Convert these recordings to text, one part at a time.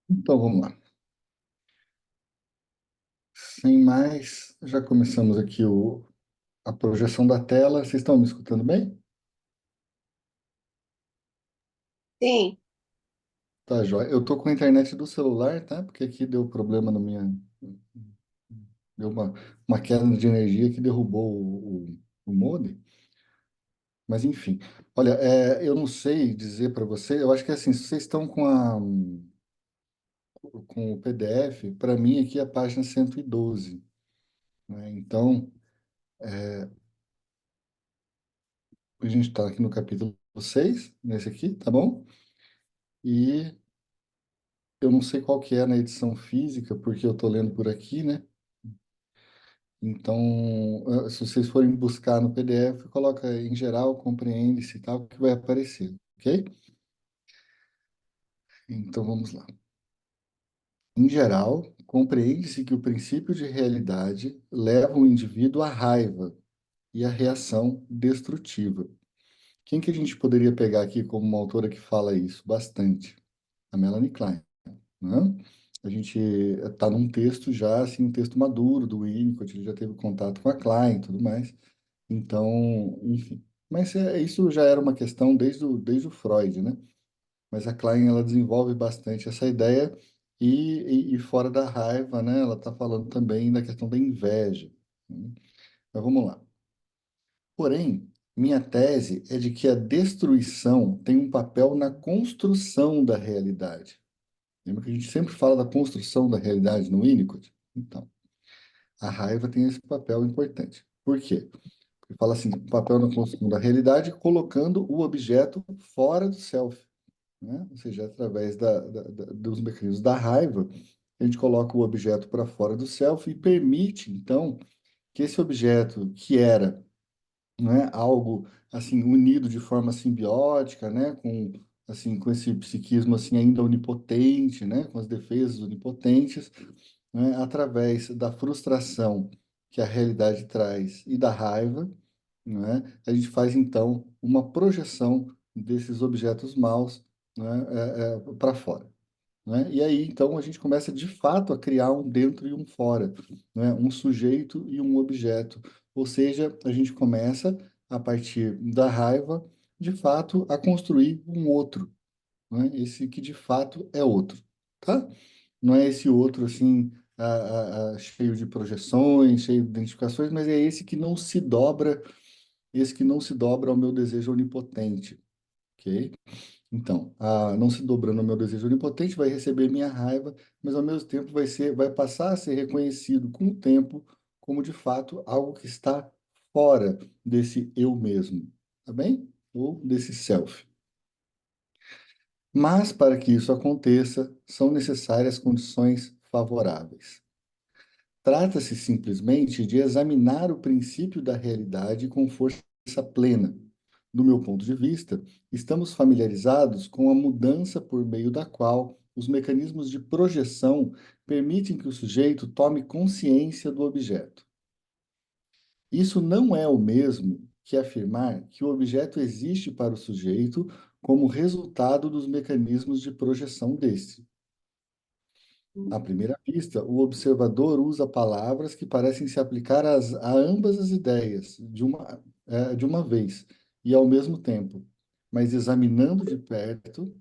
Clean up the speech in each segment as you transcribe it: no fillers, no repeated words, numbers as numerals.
Então vamos lá. Sem mais, já começamos aqui a projeção da tela. Vocês estão me escutando bem? Sim, Tá, joia. Eu tô com a internet do celular, tá? Porque aqui deu problema no minha. Deu uma queda de energia que derrubou o modem. Mas enfim. Olha, eu não sei dizer para você. Eu acho que assim, se vocês estão com o PDF, para mim aqui é a página 112, né? Então, a gente está aqui no capítulo 6 nesse aqui, tá bom? E eu não sei qual que é na edição física, porque eu estou lendo por aqui, né? Então, se vocês forem buscar no PDF, coloca em geral, compreende-se e tal, que vai aparecer, ok? Então, vamos lá. Em geral, compreende-se que o princípio de realidade leva o indivíduo à raiva e à reação destrutiva. Quem que a gente poderia pegar aqui como uma autora que fala isso? Bastante. A Melanie Klein. Né? A gente está num texto já, assim, um texto maduro do Winnicott, ele já teve contato com a Klein e tudo mais. Então, enfim. Mas isso já era uma questão desde o Freud, né? Mas a Klein, ela desenvolve bastante essa ideia e fora da raiva, né? Ela está falando também da questão da inveja. Né? Mas vamos lá. Porém, minha tese é de que a destruição tem um papel na construção da realidade. Lembra que a gente sempre fala da construção da realidade no Winnicott? Então, a raiva tem esse papel importante. Por quê? Porque fala assim, o papel na construção da realidade colocando o objeto fora do self, né? Ou seja, através dos mecanismos da raiva, a gente coloca o objeto para fora do self e permite, então, que esse objeto que era, né, algo assim unido de forma simbiótica, né, com esse psiquismo assim ainda onipotente, né, com as defesas onipotentes, né, através da frustração que a realidade traz e da raiva, né, a gente faz então uma projeção desses objetos maus, né, para fora. Né? E aí, então, a gente começa de fato a criar um dentro e um fora, né? Um sujeito e um objeto. Ou seja, a gente começa, a partir da raiva, de fato, a construir um outro, né? Esse que de fato é outro, tá? Não é esse outro, assim, cheio de projeções, cheio de identificações, mas é esse que não se dobra ao meu desejo onipotente, ok? Então, não se dobrando ao meu desejo onipotente, vai receber minha raiva, mas ao mesmo tempo vai passar a ser reconhecido com o tempo como de fato algo que está fora desse eu mesmo, tá bem? Ou desse self. Mas para que isso aconteça, são necessárias condições favoráveis. Trata-se simplesmente de examinar o princípio da realidade com força plena. Do meu ponto de vista, estamos familiarizados com a mudança por meio da qual os mecanismos de projeção permitem que o sujeito tome consciência do objeto. Isso não é o mesmo que afirmar que o objeto existe para o sujeito como resultado dos mecanismos de projeção deste. À primeira vista, o observador usa palavras que parecem se aplicar a ambas as ideias de uma vez e ao mesmo tempo. Mas examinando de perto,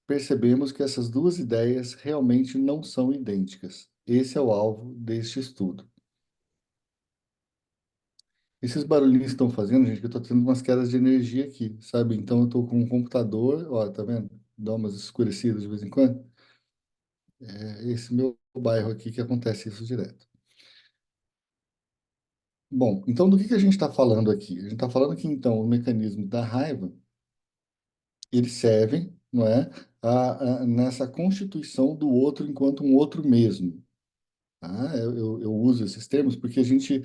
percebemos que essas duas ideias realmente não são idênticas. Esse é o alvo deste estudo. Esses barulhinhos que estão fazendo, gente, que eu estou tendo umas quedas de energia aqui, sabe? Então eu estou com um computador, ó, tá vendo? Dá umas escurecidas de vez em quando. É esse meu bairro aqui que acontece isso direto. Bom, então do que a gente está falando aqui? A gente está falando que, então, o mecanismo da raiva, eles servem, não é, nessa constituição do outro enquanto um outro mesmo. Tá? Eu uso esses termos porque a gente,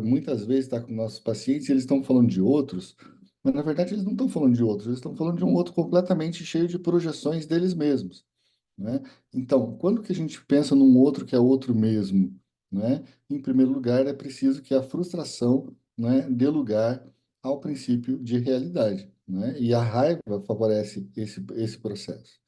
muitas vezes, está com nossos pacientes e eles estão falando de outros, mas, na verdade, eles não estão falando de outros, eles estão falando de um outro completamente cheio de projeções deles mesmos. Né? Então, quando que a gente pensa num outro que é outro mesmo, né? Em primeiro lugar, é preciso que a frustração, né, dê lugar ao princípio de realidade, né? E a raiva favorece esse processo.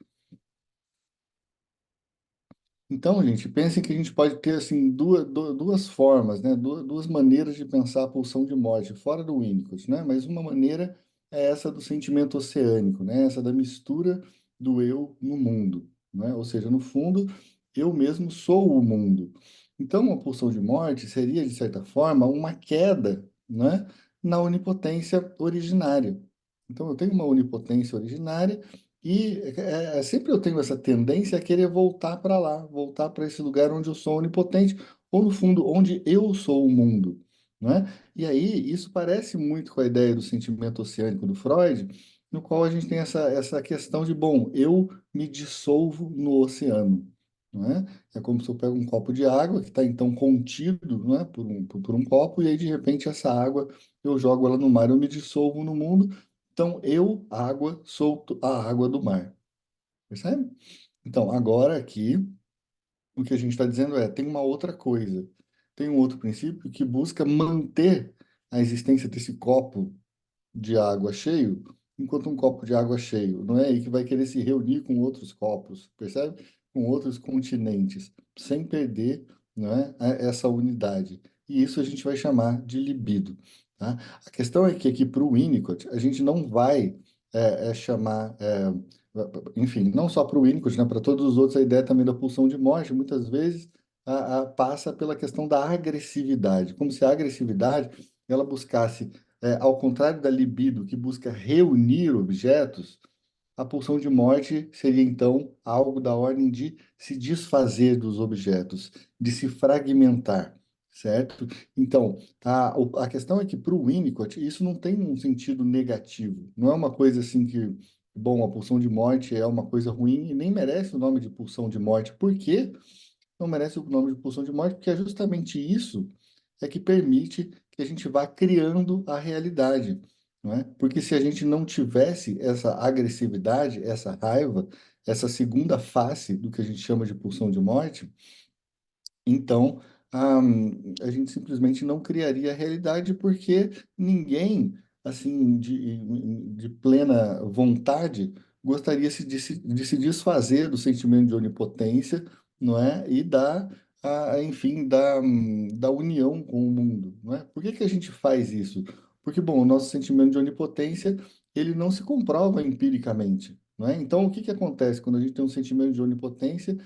Então, gente, pensem que a gente pode ter assim duas formas, né? Duas maneiras de pensar a pulsão de morte, fora do Winnicott, né? Mas uma maneira é essa do sentimento oceânico, né? Essa da mistura do eu no mundo, né? Ou seja, no fundo, eu mesmo sou o mundo. Então, uma pulsão de morte seria, de certa forma, uma queda, né? Na onipotência originária. Então, eu tenho uma onipotência originária e sempre eu tenho essa tendência a querer voltar para lá, voltar para esse lugar onde eu sou onipotente, ou no fundo, onde eu sou o mundo, né? E aí, isso parece muito com a ideia do sentimento oceânico do Freud, no qual a gente tem essa questão de, bom, eu me dissolvo no oceano, né? É como se eu pego um copo de água que está então contido, né, por um copo, e aí de repente essa água eu jogo ela no mar, eu me dissolvo no mundo. Então, eu, água, sou a água do mar. Percebe? Então, agora aqui, o que a gente está dizendo é, tem uma outra coisa. Tem um outro princípio que busca manter a existência desse copo de água cheio, enquanto um copo de água cheio, não é? E que vai querer se reunir com outros copos, percebe? Com outros continentes, sem perder, não é? Essa unidade. E isso a gente vai chamar de libido, tá? A questão é que aqui para o Winnicott, a gente não vai chamar, enfim, não só para o Winnicott, né? Para todos os outros, a ideia também da pulsão de morte, muitas vezes passa pela questão da agressividade, como se a agressividade ela buscasse ao contrário da libido, que busca reunir objetos, a pulsão de morte seria então algo da ordem de se desfazer dos objetos, de se fragmentar, certo? Então, a questão é que para o Winnicott isso não tem um sentido negativo. Não é uma coisa assim que, bom, a pulsão de morte é uma coisa ruim e nem merece o nome de pulsão de morte. Por quê? Não merece o nome de pulsão de morte, porque é justamente isso que permite que a gente vá criando a realidade, não é? Porque se a gente não tivesse essa agressividade, essa raiva, essa segunda face do que a gente chama de pulsão de morte, então, a gente simplesmente não criaria a realidade porque ninguém, assim, de plena vontade, gostaria de se desfazer do sentimento de onipotência, não é? E enfim, da união com o mundo, não é? Por que que a gente faz isso? Porque, bom, o nosso sentimento de onipotência, ele não se comprova empiricamente, não é? Então, o que que acontece quando a gente tem um sentimento de onipotência?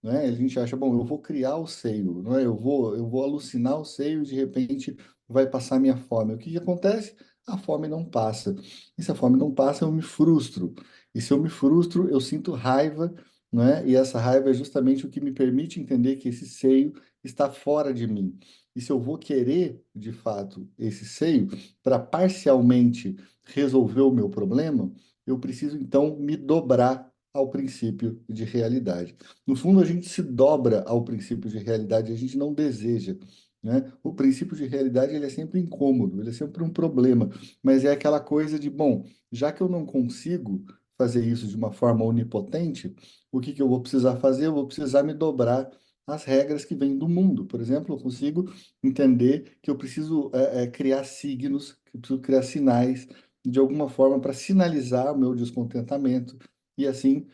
Né? A gente acha, bom, eu vou criar o seio, não é? Eu vou alucinar o seio e de repente vai passar minha fome. O que que acontece? A fome não passa. E se a fome não passa, eu me frustro. E se eu me frustro, eu sinto raiva, não é? E essa raiva é justamente o que me permite entender que esse seio está fora de mim. E se eu vou querer, de fato, esse seio para parcialmente resolver o meu problema, eu preciso então me dobrar ao princípio de realidade. No fundo, a gente se dobra ao princípio de realidade, a gente não deseja, né? O princípio de realidade ele é sempre incômodo, ele é sempre um problema, mas é aquela coisa de, bom, já que eu não consigo fazer isso de uma forma onipotente, o que que eu vou precisar fazer? Eu vou precisar me dobrar às regras que vêm do mundo. Por exemplo, eu consigo entender que eu preciso criar signos, que eu preciso criar sinais de alguma forma para sinalizar o meu descontentamento e assim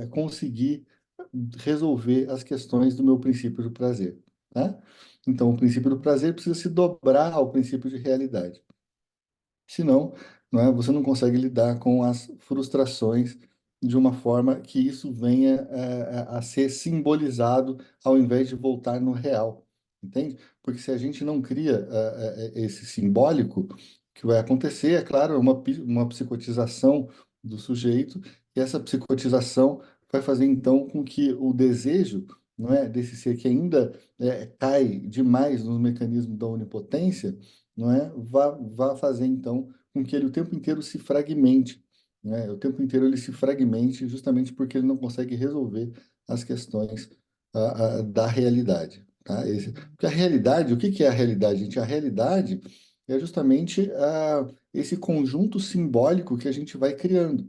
conseguir resolver as questões do meu princípio do prazer, tá? Então, o princípio do prazer precisa se dobrar ao princípio de realidade. Senão, não é, você não consegue lidar com as frustrações de uma forma que isso venha a ser simbolizado ao invés de voltar no real, entende? Porque se a gente não cria esse simbólico, o que vai acontecer, é claro, é uma psicotização do sujeito, e essa psicotização vai fazer então com que o desejo, não é, desse ser que ainda cai demais no mecanismo da onipotência, não é? Vá fazer então com que ele o tempo inteiro se fragmente, né? O tempo inteiro ele se fragmente justamente porque ele não consegue resolver as questões da realidade, tá? Porque a realidade, o que que é a realidade, gente? A realidade é justamente esse conjunto simbólico que a gente vai criando.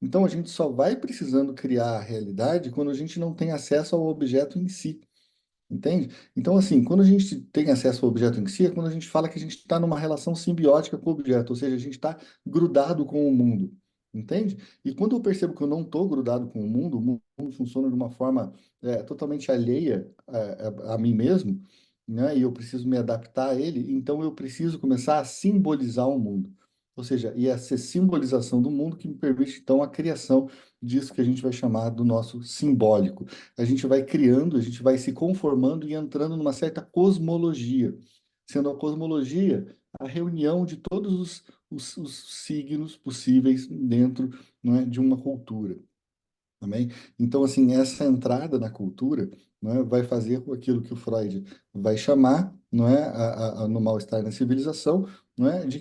Então, a gente só vai precisando criar a realidade quando a gente não tem acesso ao objeto em si. Entende? Então, assim, quando a gente tem acesso ao objeto em si, é quando a gente fala que a gente está numa relação simbiótica com o objeto, ou seja, a gente está grudado com o mundo. Entende? E quando eu percebo que eu não estou grudado com o mundo funciona de uma forma totalmente alheia a mim mesmo, né? E eu preciso me adaptar a ele, então eu preciso começar a simbolizar o mundo. Ou seja, e essa simbolização do mundo que me permite, então, a criação disso que a gente vai chamar do nosso simbólico. A gente vai criando, a gente vai se conformando e entrando numa certa cosmologia, sendo a cosmologia a reunião de todos os signos possíveis dentro, não é, de uma cultura. Também. Então, assim, essa entrada na cultura, não é, vai fazer com aquilo que o Freud vai chamar, não é, no mal-estar na civilização, não é, de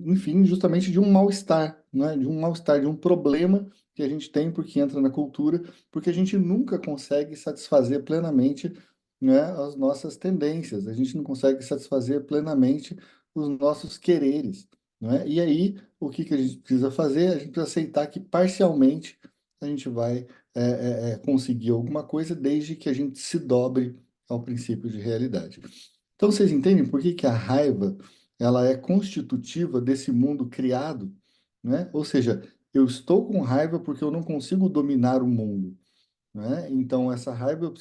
enfim, justamente de um mal-estar, não é, de um mal-estar, de um problema que a gente tem porque entra na cultura, porque a gente nunca consegue satisfazer plenamente, né, as nossas tendências, a gente não consegue satisfazer plenamente os nossos quereres, não é? E aí, o que que a gente precisa fazer? A gente precisa aceitar que parcialmente a gente vai conseguir alguma coisa desde que a gente se dobre ao princípio de realidade. Então, vocês entendem por que que a raiva ela é constitutiva desse mundo criado, né? Ou seja, eu estou com raiva porque eu não consigo dominar o mundo, né? Então, essa raiva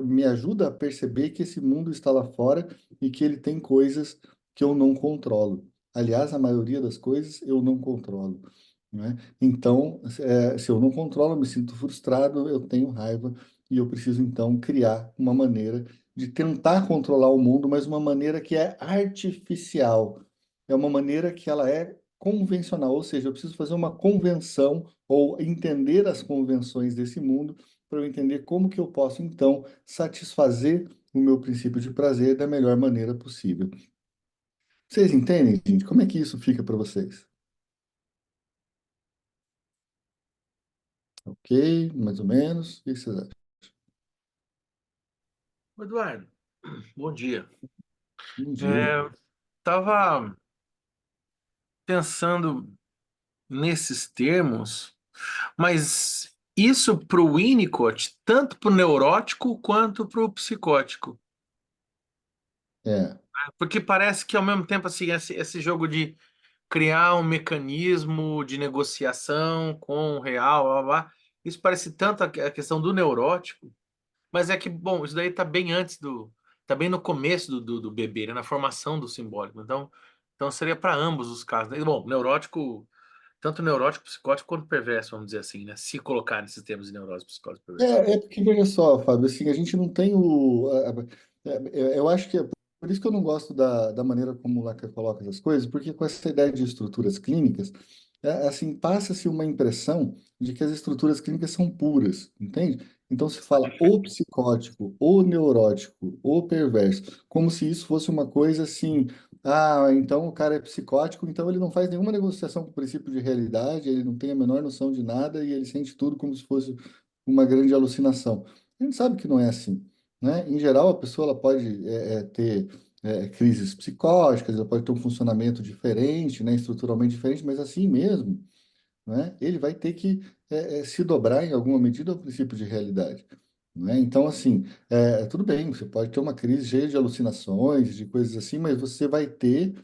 me ajuda a perceber que esse mundo está lá fora e que ele tem coisas que eu não controlo. Aliás, a maioria das coisas eu não controlo, né? Então, se eu não controlo, eu me sinto frustrado, eu tenho raiva e eu preciso então criar uma maneira de tentar controlar o mundo, mas uma maneira que é artificial. É uma maneira que ela é convencional, ou seja, eu preciso fazer uma convenção ou entender as convenções desse mundo para eu entender como que eu posso então satisfazer o meu princípio de prazer da melhor maneira possível. Vocês entendem, gente? Como é que isso fica para vocês? Ok, mais ou menos. O que vocês acham? Eduardo, bom dia. Bom dia. É, Tava pensando nesses termos, mas isso para o Winnicott, tanto para o neurótico quanto para o psicótico. É, Porque parece que ao mesmo tempo assim, esse jogo de criar um mecanismo de negociação com o real, blá, blá, blá, isso parece tanto a questão do neurótico. Mas é que, bom, isso daí tá bem antes do. Tá bem no começo do bebê, né? Na formação do simbólico. Então seria para ambos os casos, né? Bom, neurótico, tanto neurótico, psicótico quanto perverso, vamos dizer assim, né? Se colocar nesses termos de neurose, psicose, perversão. é porque, veja só, Fábio, assim, a gente não tem eu acho que é por isso que eu não gosto da maneira como o Lacan coloca essas coisas, porque com essa ideia de estruturas clínicas, assim, passa-se uma impressão de que as estruturas clínicas são puras, entende? Então se fala o psicótico, o neurótico, o perverso, como se isso fosse uma coisa assim, então o cara é psicótico, então ele não faz nenhuma negociação com o princípio de realidade, ele não tem a menor noção de nada e ele sente tudo como se fosse uma grande alucinação. A gente sabe que não é assim, né? Em geral, a pessoa ela pode ter crises psicóticas, ela pode ter um funcionamento diferente, né? Estruturalmente diferente, mas assim mesmo, né? Ele vai ter que se dobrar em alguma medida ao princípio de realidade. Né? Então, assim, tudo bem, você pode ter uma crise cheia de alucinações, de coisas assim, mas você vai ter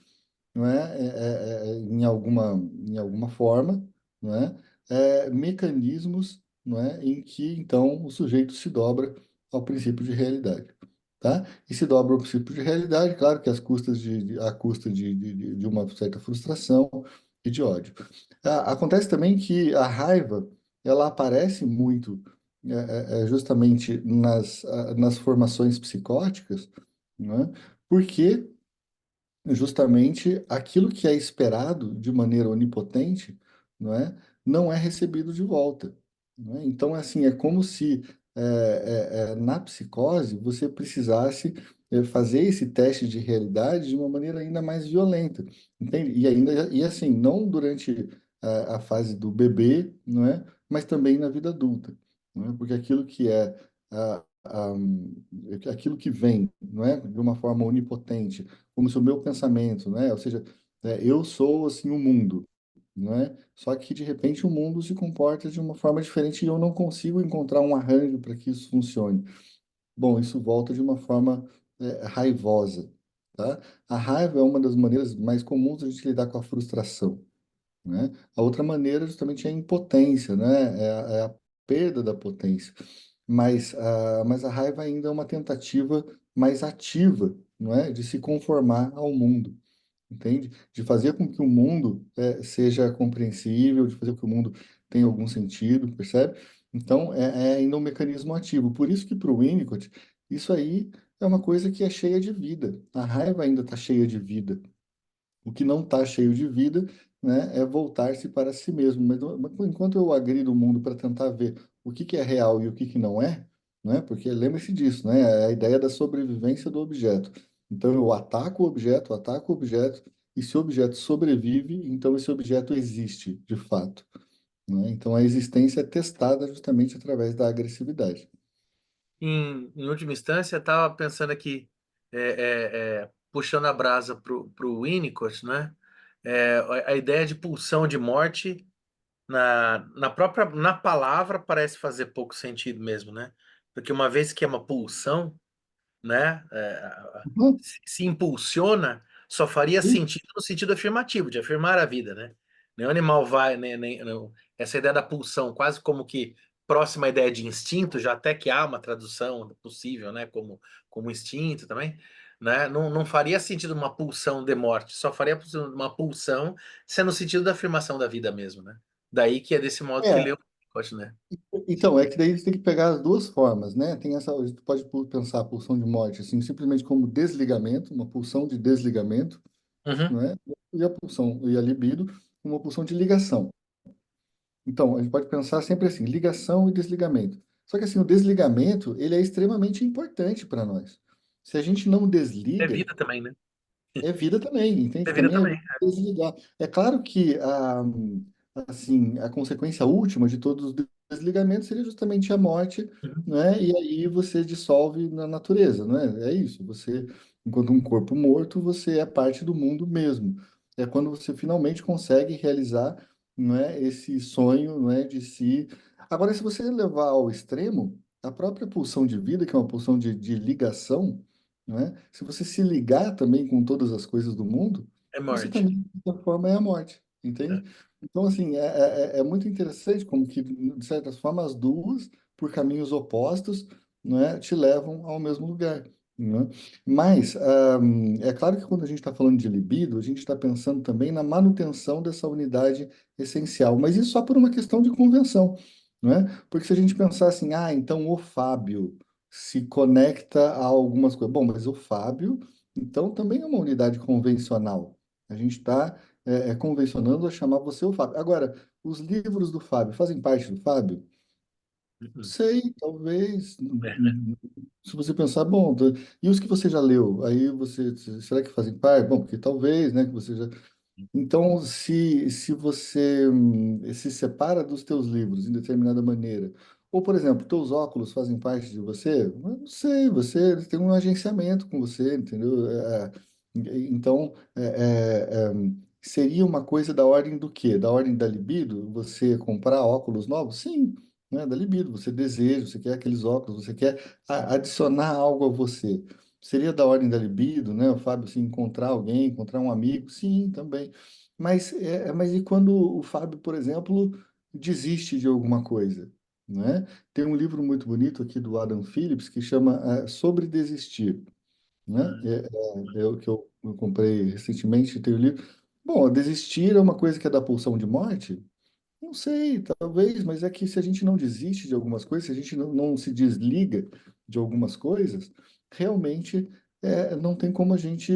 não é, em alguma forma, não é, mecanismos, não é, em que então o sujeito se dobra ao princípio de realidade, tá? E se dobra ao princípio de realidade, claro que às custas à custa de uma certa frustração e de ódio. Acontece também que a raiva ela aparece muito justamente nas formações psicóticas, não é? Porque justamente aquilo que é esperado de maneira onipotente, não é recebido de volta. Não é? Então, assim, é como se na psicose você precisasse fazer esse teste de realidade de uma maneira ainda mais violenta, entende? E assim, não durante a fase do bebê, não é? Mas também na vida adulta, não é? Porque aquilo que é aquilo que vem, não é? De uma forma onipotente como se o meu pensamento, né? Ou seja, eu sou assim o mundo, não é? Só que de repente o mundo se comporta de uma forma diferente e eu não consigo encontrar um arranjo para que isso funcione. Bom, isso volta de uma forma raivosa, tá? A raiva é uma das maneiras mais comuns de a gente lidar com a frustração, né? A outra maneira justamente é a impotência, né? É a perda da potência. Mas a raiva ainda é uma tentativa mais ativa, não é? De se conformar ao mundo, entende? De fazer com que o mundo seja compreensível, de fazer com que o mundo tenha algum sentido, percebe? Então, é ainda um mecanismo ativo. Por isso que para o Winnicott, isso aí é uma coisa que é cheia de vida. A raiva ainda está cheia de vida. O que não está cheio de vida, né, é voltar-se para si mesmo. Mas enquanto eu agrido o mundo para tentar ver o que que é real e o que que não é, né, porque lembre-se disso, né, é a ideia da sobrevivência do objeto. Então eu ataco o objeto, e se o objeto sobrevive, então esse objeto existe, de fato, né? Então a existência é testada justamente através da agressividade. Em última instância, eu estava pensando aqui, puxando a brasa para o Winnicott, né? A ideia de pulsão de morte na palavra parece fazer pouco sentido mesmo, né? Porque uma vez que é uma pulsão, né? Uhum. Se impulsiona, só faria Sim, sentido no sentido afirmativo, de afirmar a vida, né? Nenhum animal vai, não. Essa ideia da pulsão, quase como que próxima à ideia de instinto, já até que há uma tradução possível, né? Como instinto também, né? Não faria sentido uma pulsão de morte, só faria uma pulsão se é no sentido da afirmação da vida mesmo, né? Daí que é desse modo que leu, é. né? Então, é que daí você tem que pegar as duas formas, né? Tem essa, a gente pode pensar a pulsão de morte assim, simplesmente como desligamento, uma pulsão de desligamento, Uhum, não é? E a pulsão e a libido, uma pulsão de ligação. Então, a gente pode pensar sempre assim, ligação e desligamento. Só que assim, o desligamento, ele é extremamente importante para nós. Se a gente não é desliga, vida também, né? é vida também, É entende? vida Também é também. vida desligar. É claro que assim, a consequência última de todos os desligamentos seria justamente a morte, Uhum. né? E aí você dissolve na natureza, não é? É isso. Você, enquanto um corpo morto, você é parte do mundo mesmo. É quando você finalmente consegue realizar, não é, esse sonho, não é, de si. Agora, se você levar ao extremo, a própria pulsão de vida, que é uma pulsão de ligação, né? Se você se ligar também com todas as coisas do mundo, É você morte. também, de certa forma, é a morte, É. entende? Então, assim, é muito interessante como que, de certas formas, as duas, por caminhos opostos, né, te levam ao mesmo lugar, né? Mas, é claro que quando a gente está falando de libido, a gente está pensando também na manutenção dessa unidade essencial, mas isso só por uma questão de convenção, né? Porque se a gente pensar assim, então o Fábio se conecta a algumas coisas. Bom, mas o Fábio, então, também é uma unidade convencional. A gente está convencionando a chamar você o Fábio. Agora, os livros do Fábio fazem parte do Fábio? Uhum. Sei, talvez. É. Se você pensar, bom, e os que você já leu? Aí você, será que fazem parte? Bom, porque talvez, né, que você já. Então, se você se separa dos teus livros em determinada maneira, ou, por exemplo, teus óculos fazem parte de você, eu não sei, você tem um agenciamento com você, entendeu? Então, seria uma coisa da ordem do quê? Da ordem da libido? Você comprar óculos novos? Sim, né? Da libido. Você deseja, você quer aqueles óculos, você quer adicionar algo a você. Seria da ordem da libido, né? O Fábio, assim, encontrar alguém, encontrar um amigo? Sim, também. Mas e quando o Fábio, por exemplo, desiste de alguma coisa, né? Tem um livro muito bonito aqui do Adam Phillips que chama Sobre Desistir, né? Ah, Que eu comprei recentemente, tem o livro. Bom, desistir é uma coisa que é da pulsão de morte? Não sei, talvez, mas é que se a gente não desiste de algumas coisas, se a gente não se desliga de algumas coisas, realmente não tem como a gente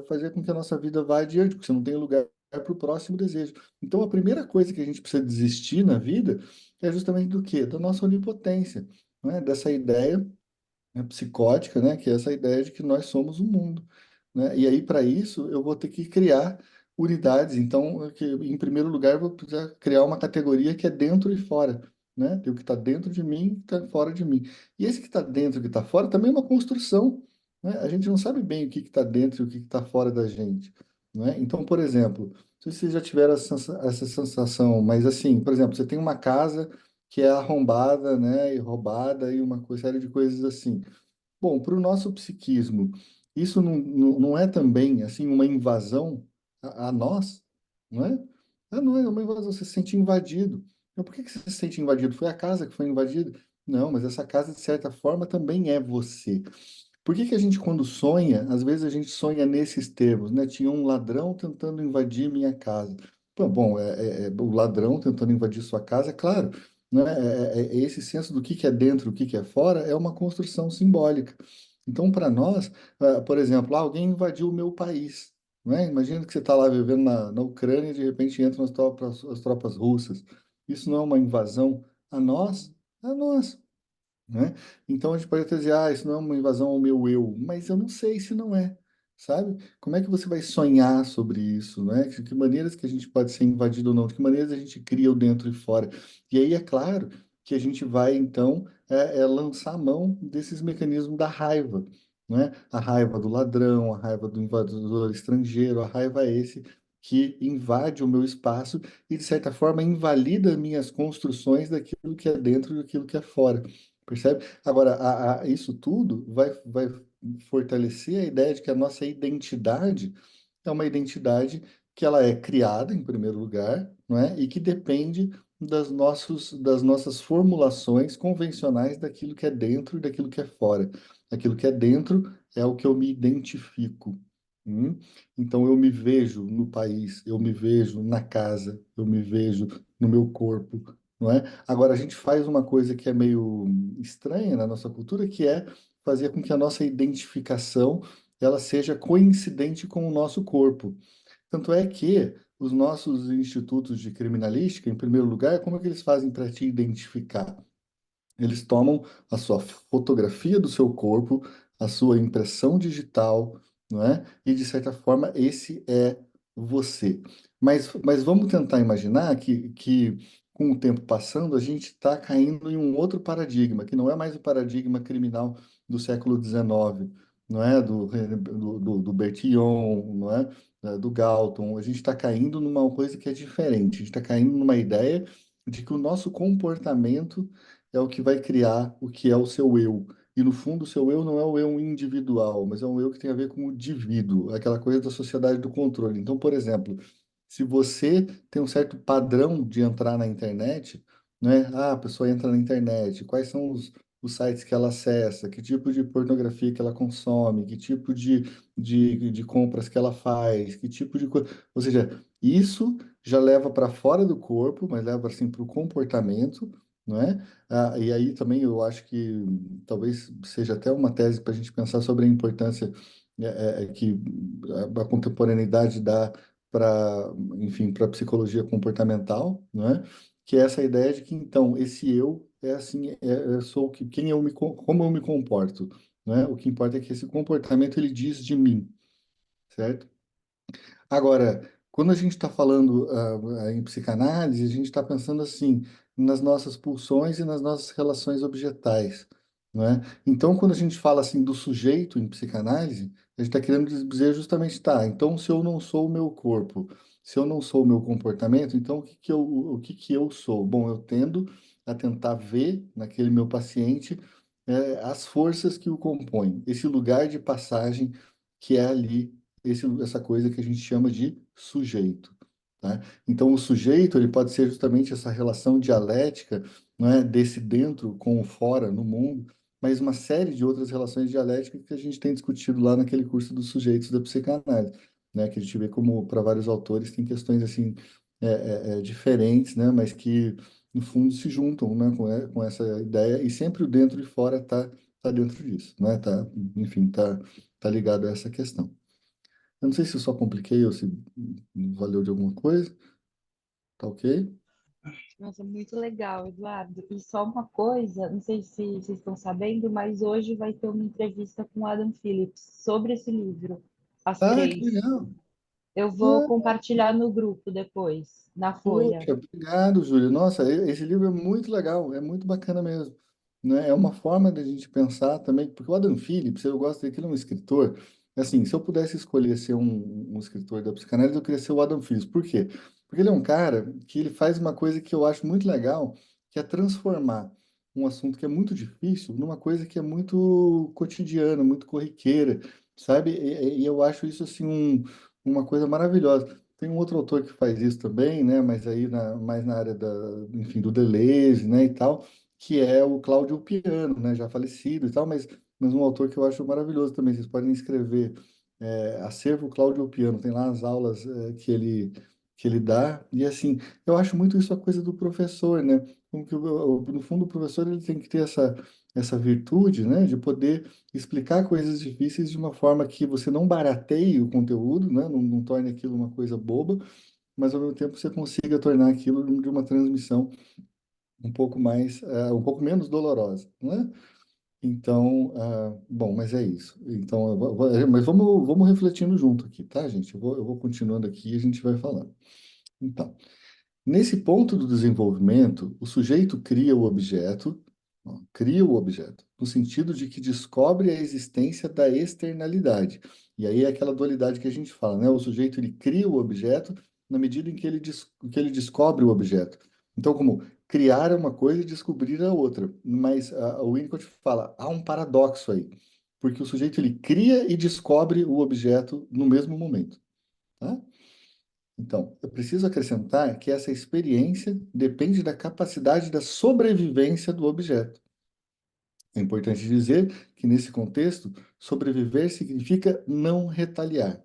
fazer com que a nossa vida vá adiante, porque você não tem lugar para o próximo desejo. Então, a primeira coisa que a gente precisa desistir na vida é justamente do quê? Da nossa onipotência, né? Dessa ideia psicótica, né? Que é essa ideia de que nós somos o mundo, né? E aí, para isso, eu vou ter que criar unidades. Então, em primeiro lugar, eu vou precisar criar uma categoria que é dentro e fora, né? Tem o que está dentro de mim e o que está fora de mim. E esse que está dentro e o que está fora também é uma construção, né? A gente não sabe bem o que está dentro e o que está fora da gente, né? Então, por exemplo, não sei se vocês já tiveram essa sensação, mas assim, por exemplo, você tem uma casa que é arrombada, né, e roubada e uma série de coisas assim. Bom, para o nosso psiquismo, isso não é também assim uma invasão a nós, não é? Ah, não é uma invasão, você se sente invadido. Mas por que que você se sente invadido? Foi a casa que foi invadida? Não, mas essa casa, de certa forma, também é você. Por que que a gente, quando sonha, às vezes a gente sonha nesses termos, né? Tinha um ladrão tentando invadir minha casa. Pô, bom, o ladrão tentando invadir sua casa, é claro, né? É esse senso do que é dentro, o que é fora, é uma construção simbólica. Então, para nós, por exemplo, alguém invadiu o meu país, né? Imagina que você está lá vivendo na Ucrânia e de repente entram as tropas russas. Isso não é uma invasão a nós? A nós, né? Então a gente pode até dizer, isso não é uma invasão ao meu eu, mas eu não sei se não é, sabe? Como é que você vai sonhar sobre isso, né? De que maneiras que a gente pode ser invadido ou não, de que maneiras a gente cria o dentro e fora. E aí é claro que a gente vai então lançar a mão desses mecanismos da raiva, né? A raiva do ladrão, a raiva do invasor estrangeiro, a raiva é esse que invade o meu espaço e, de certa forma, invalida minhas construções daquilo que é dentro e daquilo que é fora. Percebe? Agora, isso tudo vai fortalecer a ideia de que a nossa identidade é uma identidade que ela é criada, em primeiro lugar, não é? E que depende das nossas formulações convencionais daquilo que é dentro e daquilo que é fora. Aquilo que é dentro é o que eu me identifico. hum? Então, eu me vejo no país, eu me vejo na casa, eu me vejo no meu corpo, não é? Agora, a gente faz uma coisa que é meio estranha na nossa cultura, que é fazer com que a nossa identificação ela seja coincidente com o nosso corpo. Tanto é que os nossos institutos de criminalística, em primeiro lugar, como é que eles fazem para te identificar? Eles tomam a sua fotografia do seu corpo, a sua impressão digital, não é? E de certa forma esse é você. Mas vamos tentar imaginar que com o tempo passando a gente está caindo em um outro paradigma, que não é mais o paradigma criminal do século XIX, não é? Do Bertillon, não é? Do Galton. A gente está caindo numa coisa que é diferente. A gente está caindo numa ideia de que o nosso comportamento é o que vai criar o que é o seu eu. E no fundo, o seu eu não é o eu individual, mas é um eu que tem a ver com o indivíduo, aquela coisa da sociedade do controle. Então, por exemplo, se você tem um certo padrão de entrar na internet, né? A pessoa entra na internet, quais são os sites que ela acessa, que tipo de pornografia que ela consome, que tipo de compras que ela faz, que tipo de coisa. Ou seja, isso já leva para fora do corpo, mas leva assim para o comportamento, não é? E aí também eu acho que talvez seja até uma tese para a gente pensar sobre a importância que a contemporaneidade dá para, enfim, para a psicologia comportamental, né? Que é essa ideia de que então esse eu é assim, sou quem eu como eu me comporto, né? O que importa é que esse comportamento ele diz de mim, certo? Agora, quando a gente está falando em psicanálise, a gente está pensando assim nas nossas pulsões e nas nossas relações objetais, não é? Então, quando a gente fala assim do sujeito em psicanálise, a gente está querendo dizer justamente, tá, então se eu não sou o meu corpo, se eu não sou o meu comportamento, então o que que eu sou? Bom, eu tendo a tentar ver naquele meu paciente as forças que o compõem, esse lugar de passagem que é ali essa coisa que a gente chama de sujeito, tá? Então, o sujeito ele pode ser justamente essa relação dialética, não é, desse dentro com o fora no mundo, mas uma série de outras relações dialéticas que a gente tem discutido lá naquele curso dos sujeitos da psicanálise, né? Que a gente vê como para vários autores tem questões assim diferentes, né? Mas que no fundo se juntam, né? Com essa ideia e sempre o dentro e fora tá dentro disso, né? Enfim, tá ligado a essa questão. Eu não sei se eu só compliquei ou se valeu de alguma coisa. Tá ok? Nossa, muito legal, Eduardo. E só uma coisa, não sei se vocês estão sabendo, mas hoje vai ter uma entrevista com o Adam Phillips sobre esse livro, às Ah, que 3. legal. Eu vou Ah, compartilhar no grupo depois, na Folha. poxa, obrigado, Júlio. Nossa, esse livro é muito legal, é muito bacana mesmo, né? É uma forma da gente pensar também, porque o Adam Phillips, eu gosto dele, que ele é um escritor. Assim, se eu pudesse escolher ser um escritor da psicanálise, eu queria ser o Adam Phillips. Por quê? Porque ele é um cara que ele faz uma coisa que eu acho muito legal, que é transformar um assunto que é muito difícil numa coisa que é muito cotidiana, muito corriqueira, sabe? E eu acho isso assim uma coisa maravilhosa. Tem um outro autor que faz isso também, né? Mas aí mais na área enfim, do Deleuze, né? E tal, que é o Cláudio Piano, né? Já falecido e tal, mas um autor que eu acho maravilhoso também. Vocês podem escrever Acervo Cláudio Piano, tem lá as aulas que ele dá. E assim, eu acho muito isso a coisa do professor, né? Como que, no fundo, o professor ele tem que ter essa virtude, né? De poder explicar coisas difíceis de uma forma que você não barateie o conteúdo, né? Não torne aquilo uma coisa boba, mas ao mesmo tempo você consiga tornar aquilo de uma transmissão um pouco menos dolorosa, né? Então, bom, mas é isso. Então, mas vamos refletindo junto aqui, tá, gente? Eu vou continuando aqui e a gente vai falando. Então, nesse ponto do desenvolvimento, o sujeito cria o objeto, ó, cria o objeto, no sentido de que descobre a existência da externalidade. E aí é aquela dualidade que a gente fala, né? O sujeito ele cria o objeto na medida em que ele descobre o objeto. Então, como criar é uma coisa e descobrir é outra. Mas o Winnicott fala, há um paradoxo aí, porque o sujeito ele cria e descobre o objeto no mesmo momento, tá? Então, eu preciso acrescentar que essa experiência depende da capacidade da sobrevivência do objeto. É importante dizer que, nesse contexto, sobreviver significa não retaliar,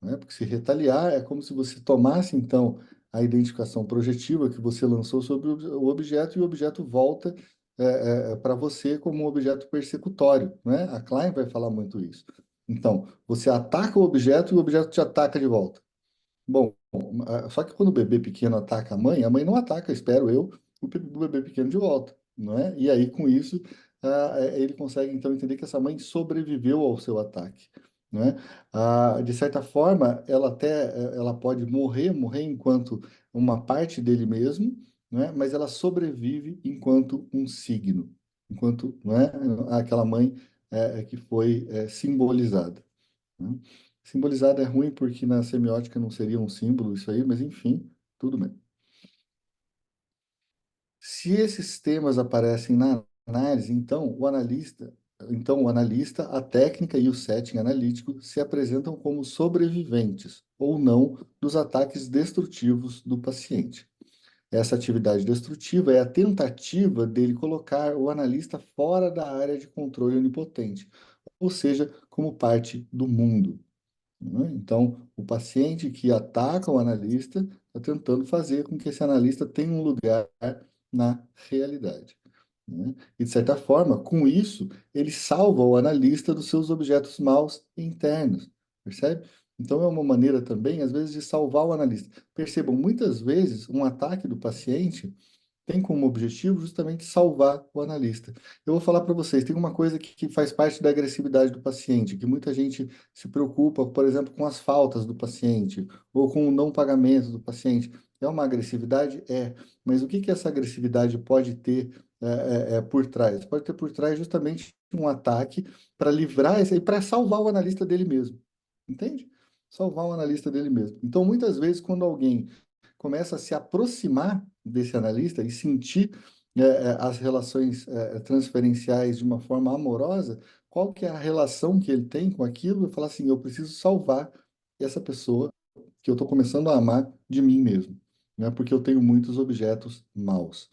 né? Porque se retaliar é como se você tomasse, então, a identificação projetiva que você lançou sobre o objeto e o objeto volta para você como um objeto persecutório, né? A Klein vai falar muito isso. Então, você ataca o objeto e o objeto te ataca de volta. Bom, só que quando o bebê pequeno ataca a mãe não ataca, espero eu, o bebê pequeno de volta, não é? E aí, com isso, ele consegue, então, entender que essa mãe sobreviveu ao seu ataque, não é? De certa forma, ela pode morrer enquanto uma parte dele mesmo, não é? Mas ela sobrevive enquanto um signo, enquanto, não é? Aquela mãe que foi simbolizada, né? Simbolizado é ruim porque na semiótica não seria um símbolo isso aí, mas enfim, tudo bem. Se esses temas aparecem na análise, então o analista, a técnica e o setting analítico se apresentam como sobreviventes ou não dos ataques destrutivos do paciente. Essa atividade destrutiva é a tentativa dele colocar o analista fora da área de controle onipotente, ou seja, como parte do mundo, né? Então, o paciente que ataca o analista está tentando fazer com que esse analista tenha um lugar na realidade, né? E, de certa forma, com isso, ele salva o analista dos seus objetos maus internos, percebe? Então, é uma maneira também, às vezes, de salvar o analista. Percebam, muitas vezes, um ataque do paciente tem como objetivo justamente salvar o analista. Eu vou falar para vocês, tem uma coisa que faz parte da agressividade do paciente, que muita gente se preocupa, por exemplo, com as faltas do paciente ou com o não pagamento do paciente. É uma agressividade? É. Mas o que essa agressividade pode ter por trás? Pode ter por trás justamente um ataque para livrar esse, e para salvar o analista dele mesmo. Entende? Salvar o analista dele mesmo. Então, muitas vezes, quando alguém começa a se aproximar desse analista e sentir as relações transferenciais de uma forma amorosa, qual que é a relação que ele tem com aquilo, e falar assim, eu preciso salvar essa pessoa que eu estou começando a amar de mim mesmo, né? Porque eu tenho muitos objetos maus,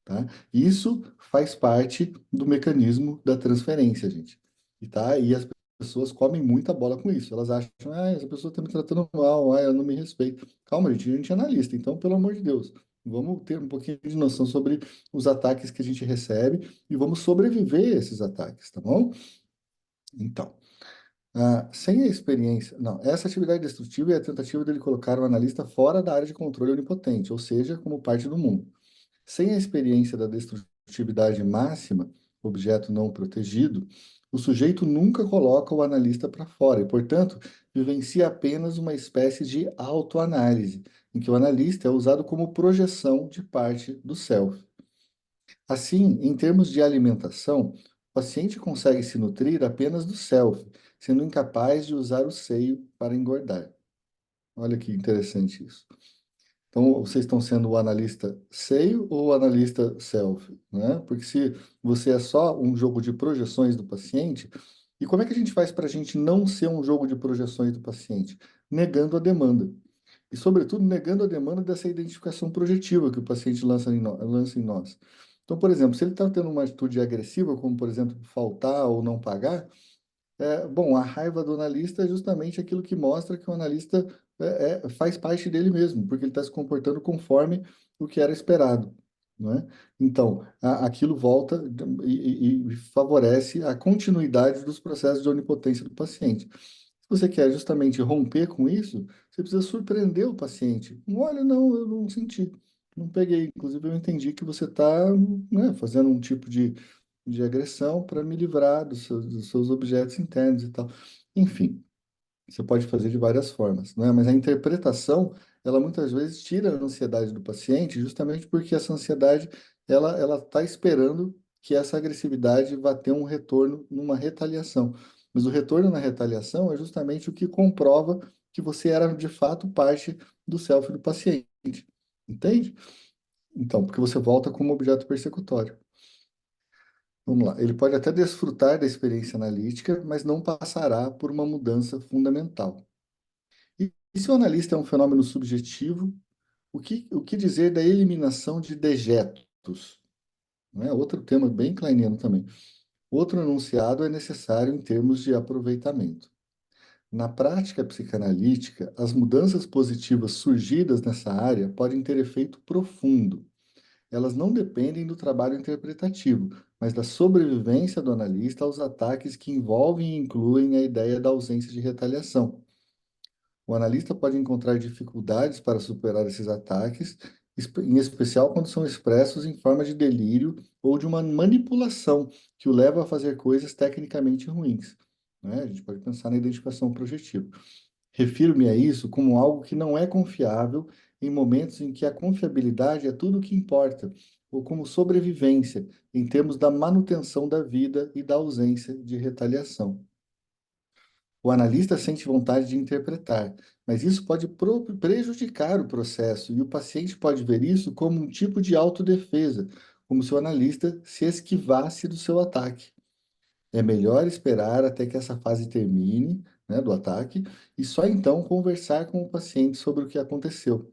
tá? Isso faz parte do mecanismo da transferência, gente. E as pessoas comem muita bola com isso. Elas acham, essa pessoa está me tratando mal, ela não me respeita. Calma, gente, a gente é analista, então, pelo amor de Deus, vamos ter um pouquinho de noção sobre os ataques que a gente recebe e vamos sobreviver a esses ataques, tá bom? Então, sem a experiência, não, essa atividade destrutiva é a tentativa dele colocar o analista fora da área de controle onipotente, ou seja, como parte do mundo. Sem a experiência da destrutividade máxima, objeto não protegido, o sujeito nunca coloca o analista para fora e, portanto, vivencia apenas uma espécie de autoanálise, em que o analista é usado como projeção de parte do self. Assim, em termos de alimentação, o paciente consegue se nutrir apenas do self, sendo incapaz de usar o seio para engordar. Olha que interessante isso. Então, vocês estão sendo o analista seio ou o analista self, né? Porque se você é só um jogo de projeções do paciente, e como é que a gente faz para a gente não ser um jogo de projeções do paciente? Negando a demanda. e, sobretudo, negando a demanda dessa identificação projetiva que o paciente lança em nós. Então, por exemplo, se ele está tendo uma atitude agressiva, como, por exemplo, faltar ou não pagar, bom, a raiva do analista é justamente aquilo que mostra que o analista faz parte dele mesmo, porque ele está se comportando conforme o que era esperado, não é? Então, aquilo volta e favorece a continuidade dos processos de onipotência do paciente. Se você quer justamente romper com isso, você precisa surpreender o paciente. Olha, não, eu não senti, não peguei. Inclusive, eu entendi que você está, né, fazendo um tipo de agressão para me livrar dos seus objetos internos e tal. Enfim, você pode fazer de várias formas, né? Mas a interpretação, ela muitas vezes tira a ansiedade do paciente, justamente porque essa ansiedade, ela está esperando que essa agressividade vá ter um retorno numa retaliação. Mas o retorno na retaliação é justamente o que comprova que você era de fato parte do self do paciente. Entende? Então, porque você volta como objeto persecutório. Vamos lá. Ele pode até desfrutar da experiência analítica, mas não passará por uma mudança fundamental. E se o analista é um fenômeno subjetivo, o que dizer da eliminação de dejetos? Não é? Outro tema bem kleiniano também. Outro enunciado é necessário em termos de aproveitamento. Na prática psicanalítica, as mudanças positivas surgidas nessa área podem ter efeito profundo. Elas não dependem do trabalho interpretativo, mas da sobrevivência do analista aos ataques que envolvem e incluem a ideia da ausência de retaliação. O analista pode encontrar dificuldades para superar esses ataques, em especial quando são expressos em forma de delírio ou de uma manipulação que o leva a fazer coisas tecnicamente ruins, né? A gente pode pensar na identificação projetiva. Refiro-me a isso como algo que não é confiável em momentos em que a confiabilidade é tudo o que importa, ou como sobrevivência, em termos da manutenção da vida e da ausência de retaliação. O analista sente vontade de interpretar, mas isso pode prejudicar o processo, e o paciente pode ver isso como um tipo de autodefesa, como se o analista se esquivasse do seu ataque. É melhor esperar até que essa fase termine, né, do ataque, e só então conversar com o paciente sobre o que aconteceu.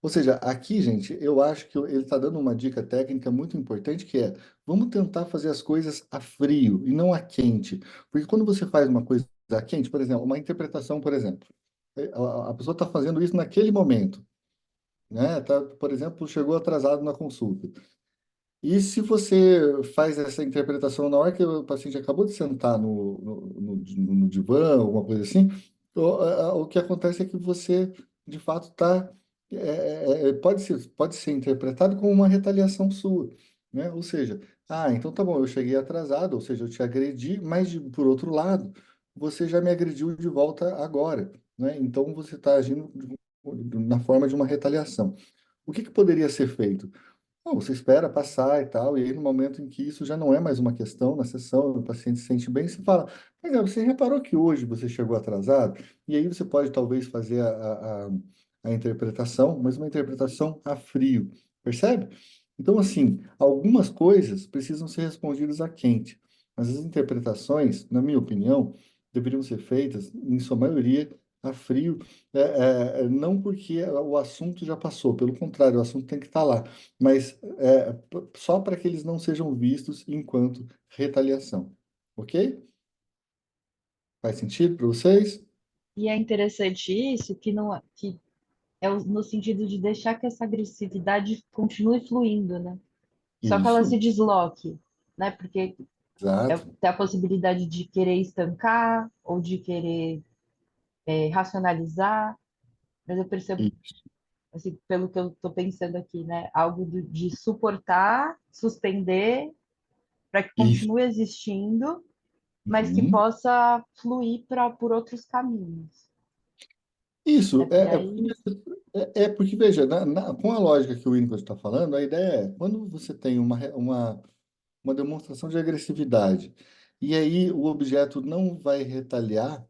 Ou seja, aqui, gente, eu acho que ele está dando uma dica técnica muito importante, que é: vamos tentar fazer as coisas a frio e não a quente. Porque quando você faz uma coisa a quente, por exemplo, uma interpretação, por exemplo, a pessoa está fazendo isso naquele momento, né? Tá, por exemplo, chegou atrasado na consulta. E se você faz essa interpretação na hora que o paciente acabou de sentar no divã, alguma coisa assim, o que acontece é que você, de fato, está. Pode ser interpretado como uma retaliação sua, né? Ou seja, então tá bom, eu cheguei atrasado, ou seja, eu te agredi, mas, por outro lado, você já me agrediu de volta agora, né? Então você está agindo na forma de uma retaliação. O que poderia ser feito? Não, você espera passar e tal, e aí no momento em que isso já não é mais uma questão na sessão, o paciente se sente bem, você fala: mas você reparou que hoje você chegou atrasado? E aí você pode talvez fazer a interpretação, mas uma interpretação a frio, percebe? Então, assim, algumas coisas precisam ser respondidas a quente, mas as interpretações, na minha opinião, deveriam ser feitas, em sua maioria, a frio, não porque o assunto já passou, pelo contrário, o assunto tem que estar lá, mas só para que eles não sejam vistos enquanto retaliação. Ok? Faz sentido para vocês? E é interessante isso, que não que é no sentido de deixar que essa agressividade continue fluindo, né? Só que ela Isso, se desloque, né? Porque exato. tem a possibilidade de querer estancar ou de querer racionalizar, mas eu percebo, Isso. assim, pelo que eu estou pensando aqui, né? Algo de suportar, suspender, para que Isso. continue existindo, mas que Uhum. possa fluir por outros caminhos. É Isso, por aí? porque, veja, com a lógica que o Winnicott está falando, a ideia é: quando você tem uma demonstração de agressividade, e aí o objeto não vai retaliar,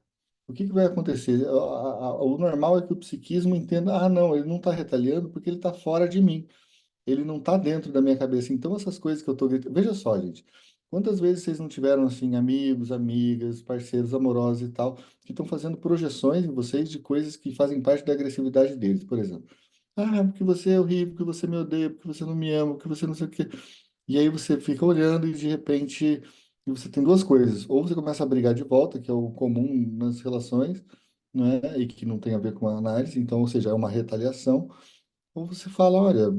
o que vai acontecer? O normal é que o psiquismo entenda: não, ele não está retaliando porque ele está fora de mim, ele não está dentro da minha cabeça. Então, essas coisas que eu estou gritando. Veja só, gente. Quantas vezes vocês não tiveram, assim, amigos, amigas, parceiros amorosos e tal, que estão fazendo projeções em vocês de coisas que fazem parte da agressividade deles, por exemplo. Ah, porque você é horrível, porque você me odeia, porque você não me ama, porque você não sei o quê. E aí você fica olhando e de repente você tem duas coisas. Ou você começa a brigar de volta, que é o comum nas relações, né? E que não tem a ver com a análise, então, ou seja, é uma retaliação. Ou você fala, olha,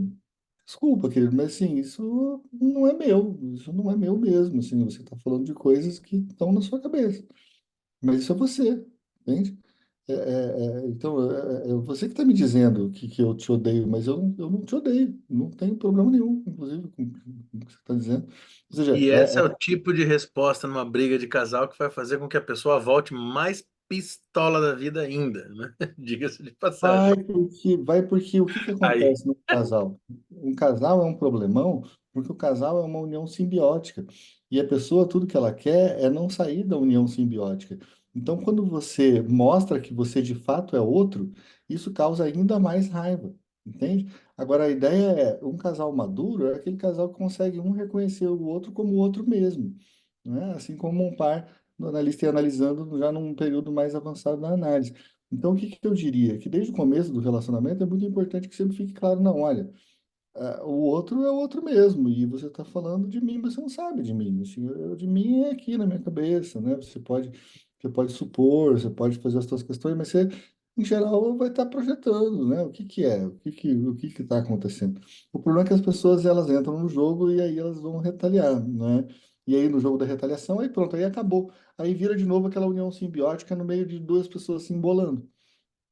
desculpa, querido, mas assim, isso não é meu mesmo, assim, você está falando de coisas que estão na sua cabeça. Mas isso é você, entende? Então, é você que está me dizendo que eu te odeio, mas eu não te odeio, não tenho problema nenhum, inclusive, com o que você está dizendo. Ou seja, E esse é o tipo de resposta numa briga de casal que vai fazer com que a pessoa volte mais pistola da vida ainda, né? Diga-se de passagem. vai porque o que que Aí, acontece no casal? Um casal é um problemão porque o casal é uma união simbiótica. E a pessoa, tudo que ela quer é não sair da união simbiótica. Então, quando você mostra que você de fato é outro, isso causa ainda mais raiva, entende? Agora, a ideia é, um casal maduro é aquele casal que consegue um reconhecer o outro como o outro mesmo, né? Assim como um par do analista ia analisando já num período mais avançado da análise. Então, o que que eu diria? Que desde o começo do relacionamento é muito importante que sempre fique claro, não, olha, o outro é o outro mesmo, e você está falando de mim, mas você não sabe de mim. Assim, de mim é aqui na minha cabeça, né? Você pode supor, você pode fazer as suas questões, mas você, em geral, vai estar projetando, né? O que que é? O que que está acontecendo? O problema é que as pessoas, elas entram no jogo e aí elas vão retaliar, né? E aí, no jogo da retaliação, aí pronto, aí acabou. Aí vira de novo aquela união simbiótica no meio de duas pessoas se embolando,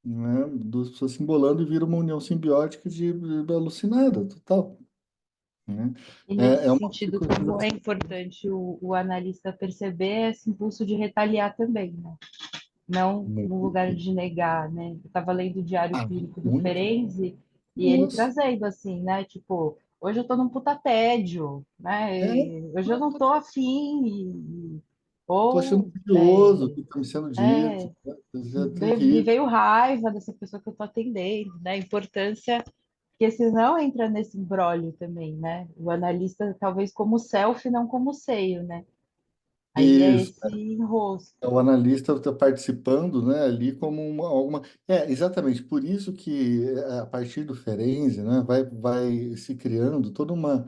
né? Duas pessoas se embolando e vira uma união simbiótica de alucinada, total, né? E É nesse uma sentido, como é psicossocialização. importante o analista perceber esse impulso de retaliar também, né? Não no lugar Muito. de negar, né? Eu estava lendo o diário Ah, clínico do muito. Ferenczi e ele Nossa. trazendo assim, né? Tipo, hoje eu tô num puta tédio, né? É, E hoje eu não tô afim, tô achando ou curioso o que está me sendo dito, é, né? É terrível. me veio raiva dessa pessoa que eu tô atendendo, né? A importância, porque senão entra nesse imbróglio também, né? O analista talvez como self, não como seio, né? Aí é Isso. esse enrosco. O analista está participando, né, ali como alguma. Exatamente. Por isso que a partir do Ferenczi, né, vai se criando toda uma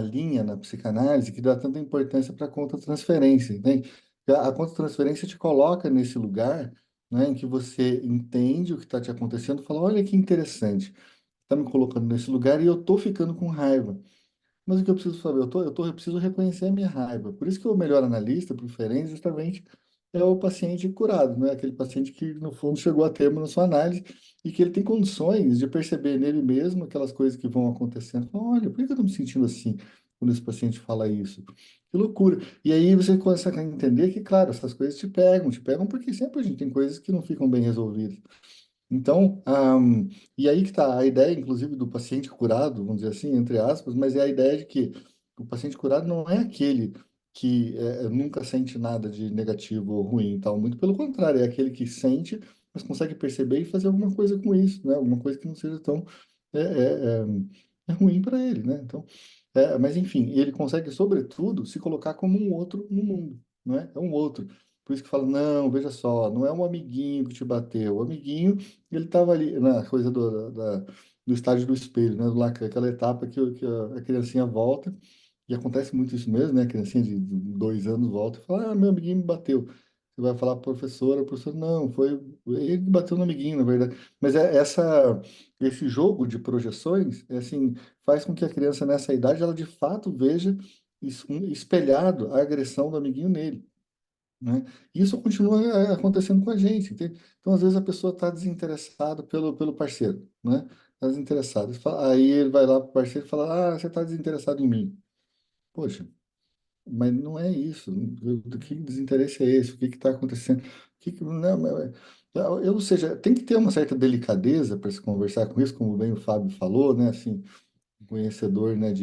linha na psicanálise que dá tanta importância para a contra-transferência, entende? A contra-transferência te coloca nesse lugar, né, em que você entende o que está te acontecendo, e fala, olha que interessante, está me colocando nesse lugar e eu estou ficando com raiva. Mas o que eu preciso saber? Eu preciso reconhecer a minha raiva. Por isso que o melhor analista, por Ferenczi, justamente é o paciente curado, né? Aquele paciente que, no fundo, chegou a termo na sua análise e que ele tem condições de perceber nele mesmo aquelas coisas que vão acontecendo. Fala, olha, por que eu estou me sentindo assim quando esse paciente fala isso? Que loucura. E aí você começa a entender que, claro, essas coisas te pegam porque sempre a gente tem coisas que não ficam bem resolvidas. Então, e aí que está a ideia, inclusive, do paciente curado, vamos dizer assim, entre aspas, mas é a ideia de que o paciente curado não é aquele que nunca sente nada de negativo ou ruim e tal, muito pelo contrário, é aquele que sente, mas consegue perceber e fazer alguma coisa com isso, né? Alguma coisa que não seja tão é, é, é, ruim para ele, né? Então, mas enfim, ele consegue, sobretudo, se colocar como um outro no mundo, não é? É um outro. Por isso que fala, não, veja só, não é um amiguinho que te bateu. O amiguinho, ele estava ali na coisa do estágio do espelho, né? Lá, aquela etapa que a criancinha volta, e acontece muito isso mesmo, né? A criancinha de 2 anos volta e fala, ah, meu amiguinho me bateu. Você vai falar para a professora, não, foi ele que bateu no amiguinho, na verdade. Mas esse jogo de projeções, assim, faz com que a criança nessa idade, ela de fato veja espelhado a agressão do amiguinho nele, né? Isso continua acontecendo com a gente, entende? Então, às vezes, a pessoa está desinteressada pelo parceiro, né? Está desinteressada. Aí ele vai lá para o parceiro e fala, ah, você está desinteressado em mim. Poxa, mas não é isso. Do que desinteresse é esse? O que está acontecendo? Não, ou seja, tem que ter uma certa delicadeza para se conversar com isso, como bem o Fábio falou, né? Assim, conhecedor, né,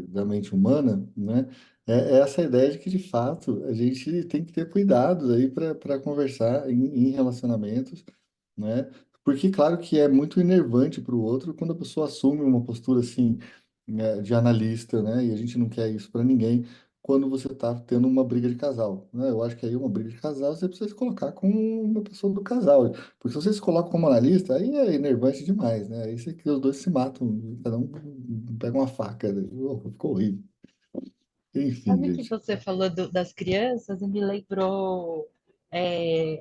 da mente humana, né, é essa ideia de que, de fato, a gente tem que ter cuidado aí para conversar em relacionamentos, né, porque, claro, que é muito enervante para o outro quando a pessoa assume uma postura assim, né, de analista, né? E a gente não quer isso para ninguém quando você está tendo uma briga de casal, né? Eu acho que aí uma briga de casal você precisa se colocar com uma pessoa do casal, porque se você se coloca como analista, aí é enervante demais, né? Aí você, os dois se matam, cada um pega uma faca, né? Ficou horrível. Enfim, Sabe que gente. você falou das crianças e me lembrou,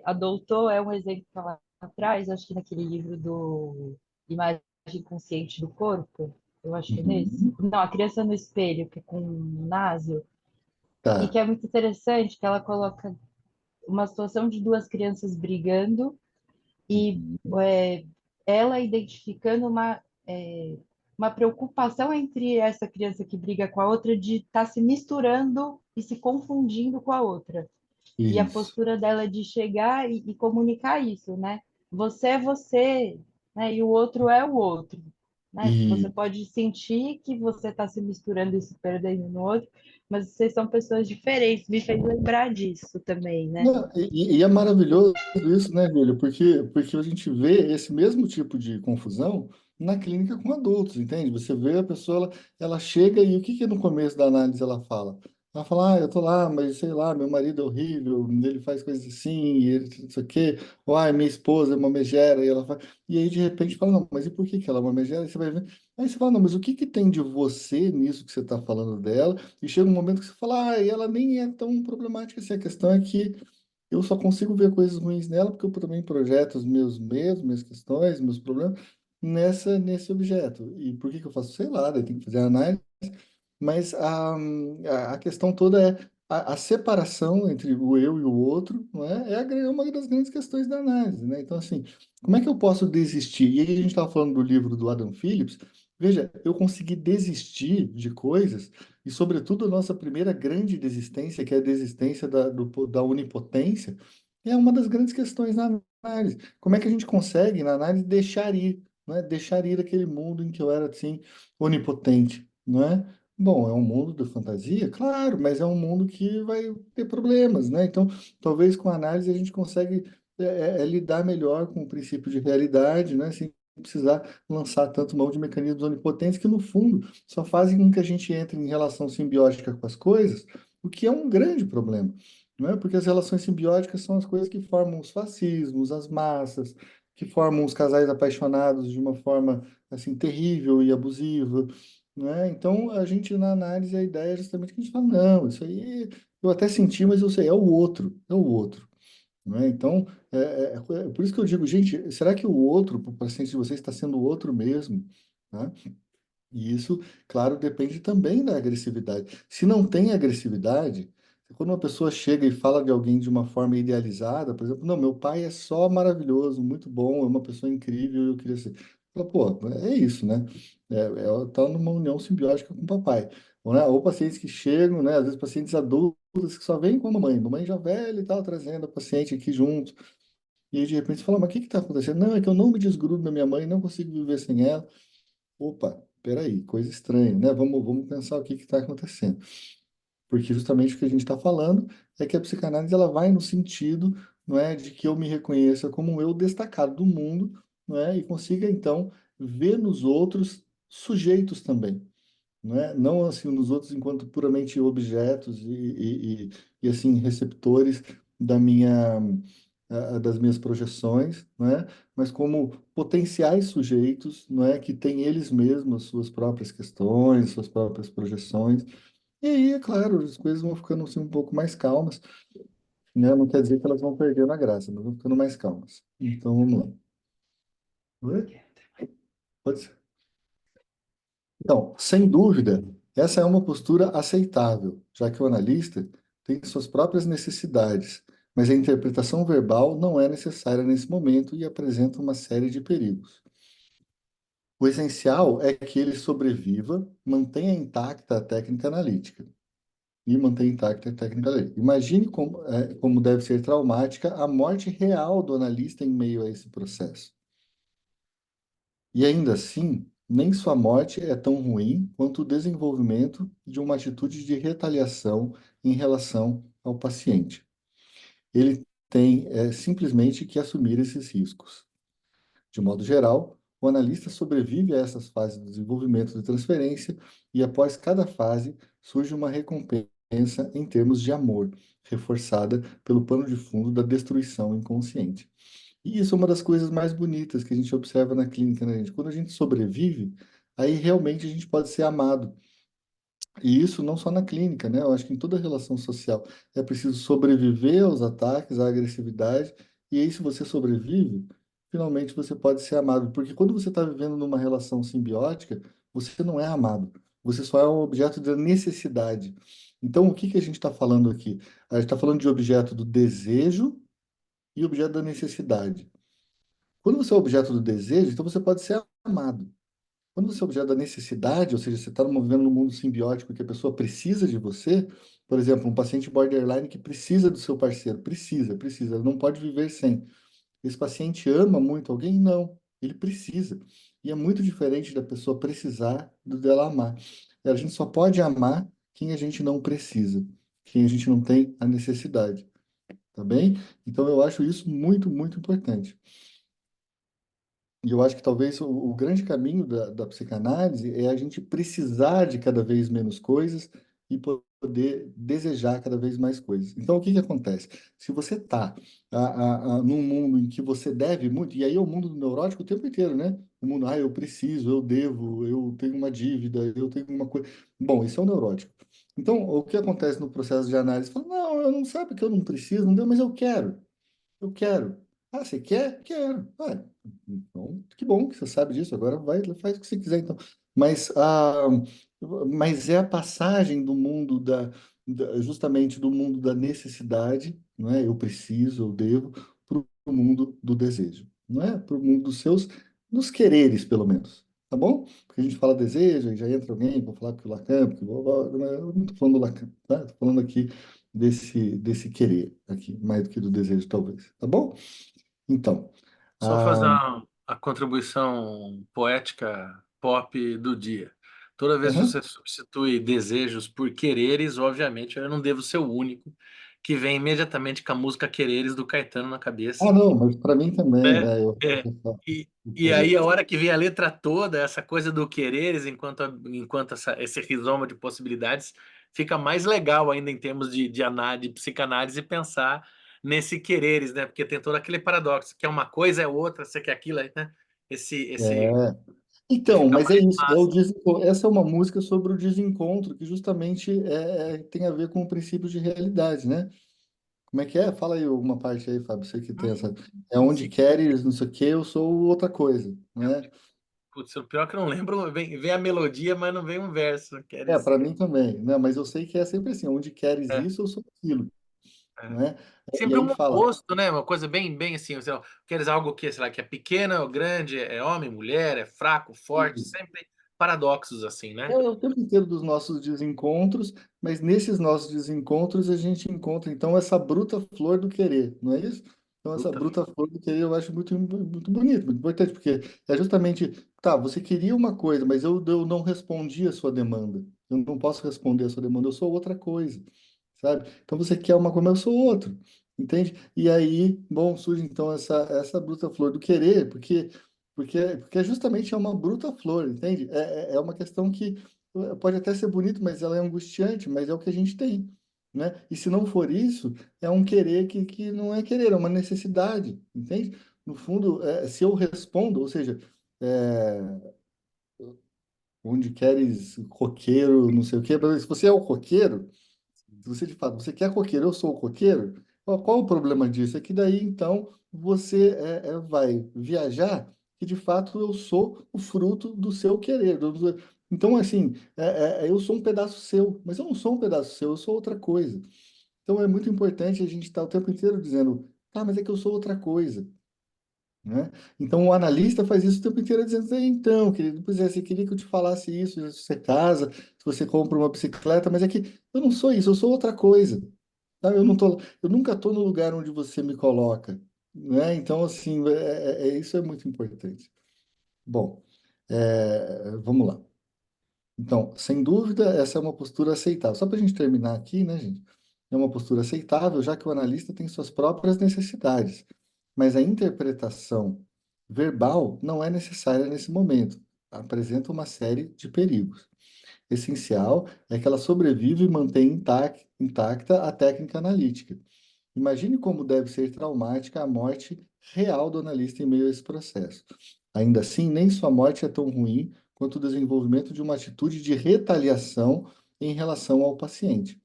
a Doutor é um exemplo que ela traz, acho que naquele livro do Imagem Consciente do Corpo, eu acho que é nesse. Uhum. Não, A Criança no Espelho, que é com o Násio, e Tá. que é muito interessante, que ela coloca uma situação de duas crianças brigando e Uhum. é, ela identificando uma preocupação entre essa criança que briga com a outra de estar se misturando e se confundindo com a outra. E a Isso. postura dela de chegar e comunicar isso, né? Você é você, né? E o outro é o outro. Né? Você E pode sentir que você está se misturando e se perdendo no outro, mas vocês são pessoas diferentes. Me fez lembrar disso também, né? não, e é maravilhoso isso, né, Júlio? Porque a gente vê esse mesmo tipo de confusão na clínica com adultos, entende? Você vê a pessoa, ela chega e o que que no começo da análise ela fala? Ela fala, eu tô lá, mas sei lá, meu marido é horrível, ele faz coisas assim, e ele não sei o quê, ou minha esposa é uma megera, e ela fala, e aí de repente fala, não, mas e por que que ela é uma megera? Aí você vai ver, aí você fala, não, mas o que que tem de você nisso que você está falando dela? E chega um momento que você fala, ela nem é tão problemática assim, a questão é que eu só consigo ver coisas ruins nela porque eu também projeto os meus medos, minhas questões, meus problemas nesse objeto. E por que que eu faço? Sei lá, daí tem que fazer a análise, mas a questão toda é a separação entre o eu e o outro, não é? É uma das grandes questões da análise, né? Então, assim, como é que eu posso desistir? E aí a gente estava falando do livro do Adam Phillips. Veja, eu consegui desistir de coisas, e sobretudo a nossa primeira grande desistência, que é a desistência da onipotência, é uma das grandes questões na análise. Como é que a gente consegue, na análise, deixar ir, não é? Deixar ir aquele mundo em que eu era, assim, onipotente, não é? Bom, é um mundo de fantasia, claro, mas é um mundo que vai ter problemas, né? Então, talvez com a análise a gente consegue lidar melhor com o princípio de realidade, né? Sem precisar lançar tanto mão de mecanismos onipotentes que, no fundo, só fazem com que a gente entre em relação simbiótica com as coisas, o que é um grande problema, não é? Porque as relações simbióticas são as coisas que formam os fascismos, as massas, que formam os casais apaixonados de uma forma, assim, terrível e abusiva, né? Então, a gente na análise, a ideia é justamente que a gente fala, não, isso aí eu até senti, mas eu sei, é o outro, né? Então, é por isso que eu digo, gente, será que o outro, para o paciente de vocês, está sendo o outro mesmo? Né? E isso, claro, depende também da agressividade. Se não tem agressividade, quando uma pessoa chega e fala de alguém de uma forma idealizada, por exemplo, não, meu pai é só maravilhoso, muito bom, é uma pessoa incrível, eu queria ser. Fala, pô, é isso, né? Tá numa união simbiótica com o papai. Ou, né? Ou pacientes que chegam, né? Às vezes pacientes adultos que só vêm com a mamãe já velha e tal, trazendo a paciente aqui junto. E aí, de repente, você fala, mas o que que tá acontecendo? Não, é que eu não me desgrudo da minha mãe, não consigo viver sem ela. Opa, peraí, coisa estranha, né? Vamos pensar o que está acontecendo. Porque justamente o que a gente está falando é que a psicanálise ela vai no sentido, não é, de que eu me reconheça como um eu destacado do mundo, não é, e consiga então ver nos outros sujeitos também, não é? Não assim nos outros enquanto puramente objetos e assim receptores da minha das minhas projeções, não é? Mas como potenciais sujeitos, não é? Que têm eles mesmos suas próprias questões, suas próprias projeções. E aí, é claro, as coisas vão ficando assim, um pouco mais calmas, né? Não quer dizer que elas vão perdendo a graça, mas vão ficando mais calmas. Então, vamos lá. Oi? Pode ser. Então, sem dúvida, essa é uma postura aceitável, já que o analista tem suas próprias necessidades, mas a interpretação verbal não é necessária nesse momento e apresenta uma série de perigos. O essencial é que ele sobreviva, mantenha intacta a técnica analítica e mantenha intacta a técnica analítica. Imagine como deve ser traumática a morte real do analista em meio a esse processo. E ainda assim, nem sua morte é tão ruim quanto o desenvolvimento de uma atitude de retaliação em relação ao paciente. Ele tem simplesmente que assumir esses riscos. De modo geral, O analista sobrevive a essas fases do desenvolvimento de transferência e após cada fase surge uma recompensa em termos de amor, reforçada pelo pano de fundo da destruição inconsciente. E isso é uma das coisas mais bonitas que a gente observa na clínica, né, gente? Quando a gente sobrevive, aí realmente a gente pode ser amado. E isso não só na clínica, né? Eu acho que em toda relação social é preciso sobreviver aos ataques, à agressividade, e aí, se você sobrevive, finalmente você pode ser amado. Porque quando você está vivendo numa relação simbiótica, você não é amado, você só é um objeto da necessidade. Então, o que que a gente está falando aqui? A gente está falando de objeto do desejo e objeto da necessidade. Quando você é objeto do desejo, então você pode ser amado. Quando você é objeto da necessidade, ou seja, você está vivendo num mundo simbiótico que a pessoa precisa de você, por exemplo, um paciente borderline que precisa do seu parceiro, precisa, ele não pode viver sem. Esse paciente ama muito alguém? Não, ele precisa. E é muito diferente da pessoa precisar do dela amar. A gente só pode amar quem a gente não precisa, quem a gente não tem a necessidade, tá bem? Então eu acho isso muito, muito importante. E eu acho que talvez o grande caminho da psicanálise é a gente precisar de cada vez menos coisas e poder desejar cada vez mais coisas. Então, o que que acontece? Se você está num mundo em que você deve muito, e aí é o mundo do neurótico o tempo inteiro, né? O mundo, eu preciso, eu devo, eu tenho uma dívida, eu tenho uma coisa. Bom, isso é o neurótico. Então, o que acontece no processo de análise? Fala, não, eu não sabe que eu não preciso, não deu, mas eu quero. Eu quero. Ah, você quer? Quero. Ah, então, que bom que você sabe disso. Agora vai, faz o que você quiser, então. Mas, mas é a passagem do mundo justamente do mundo da necessidade, não é? Eu preciso, eu devo, para o mundo do desejo, não é? Para o mundo dos quereres, pelo menos. Tá bom? Porque a gente fala desejo, aí já entra alguém para falar que o Lacan, porque eu não estou falando do Lacan, tá? Estou falando aqui desse querer aqui, mais do que do desejo, talvez. Tá bom? Então, Só fazer ah, a contribuição poética pop do dia. Toda vez que aham. você substitui desejos por quereres, obviamente eu não devo ser o único que vem imediatamente com a música Quereres do Caetano na cabeça, Não, mas para mim também, né? eu É, e, e aí querer. a hora que vem a letra toda, essa coisa do quereres, enquanto esse rizoma de possibilidades, fica mais legal ainda em termos de análise, de psicanálise, pensar nesse quereres, né? Porque tem todo aquele paradoxo, que é uma coisa, é outra, você quer aquilo, né? Esse É. Então, fica mas é mais isso. massa. Essa é uma música sobre o desencontro, que justamente tem a ver com o princípio de realidade, né? Como é que é? Fala aí alguma parte aí, Fábio. Você que tem essa. É onde Sim. queres, não sei o quê, eu sou outra coisa, né? Putz, o pior é que eu não lembro, vem a melodia, mas não vem um verso. Queres. Para mim também, né? Mas eu sei que é sempre assim, onde queres É, isso, eu sou aquilo, é. né? E Sempre aí um fala, oposto, né? Uma coisa bem assim, sei lá, queres algo que, sei lá, que é pequeno, ou grande, é homem, mulher, é fraco, forte, sempre paradoxos assim, né? o tempo inteiro dos nossos desencontros, mas nesses nossos desencontros a gente encontra então essa bruta flor do querer, não é isso? Então essa Puta, bruta flor do querer eu acho muito, muito bonito, muito importante, porque é justamente, tá, você queria uma coisa, mas eu não respondi a sua demanda. Eu não posso responder a sua demanda, eu sou outra coisa, sabe? Então você quer uma coisa, mas eu sou outro, entende? E aí, bom, surge então essa bruta flor do querer, porque justamente é uma bruta flor, entende? É uma questão que pode até ser bonito, mas ela é angustiante, mas é o que a gente tem, né? E se não for isso, é um querer que não é querer, é uma necessidade, entende? No fundo, se eu respondo, ou seja, é, onde queres coqueiro, não sei o quê, se você é o coqueiro, se você de fato, você quer coqueiro, eu sou o coqueiro, qual o problema disso? É que daí então você vai viajar que de fato eu sou o fruto do seu querer. Então, assim, eu sou um pedaço seu, mas eu não sou um pedaço seu, eu sou outra coisa. Então é muito importante a gente estar o tempo inteiro dizendo, mas é que eu sou outra coisa, né? Então o analista faz isso o tempo inteiro dizendo, então, querido, pois é, você queria que eu te falasse isso, se você casa, se você compra uma bicicleta, mas é que eu não sou isso, eu sou outra coisa. Sabe? Eu nunca estou no lugar onde você me coloca, né? Então, assim, isso é muito importante. Bom, vamos lá. Então, sem dúvida, essa é uma postura aceitável. Só para a gente terminar aqui, né, gente? É uma postura aceitável, já que o analista tem suas próprias necessidades. Mas a interpretação verbal não é necessária nesse momento. Apresenta uma série de perigos. Essencial é que ela sobrevive e mantém intacta a técnica analítica. Imagine como deve ser traumática a morte real do analista em meio a esse processo. Ainda assim, nem sua morte é tão ruim quanto o desenvolvimento de uma atitude de retaliação em relação ao paciente.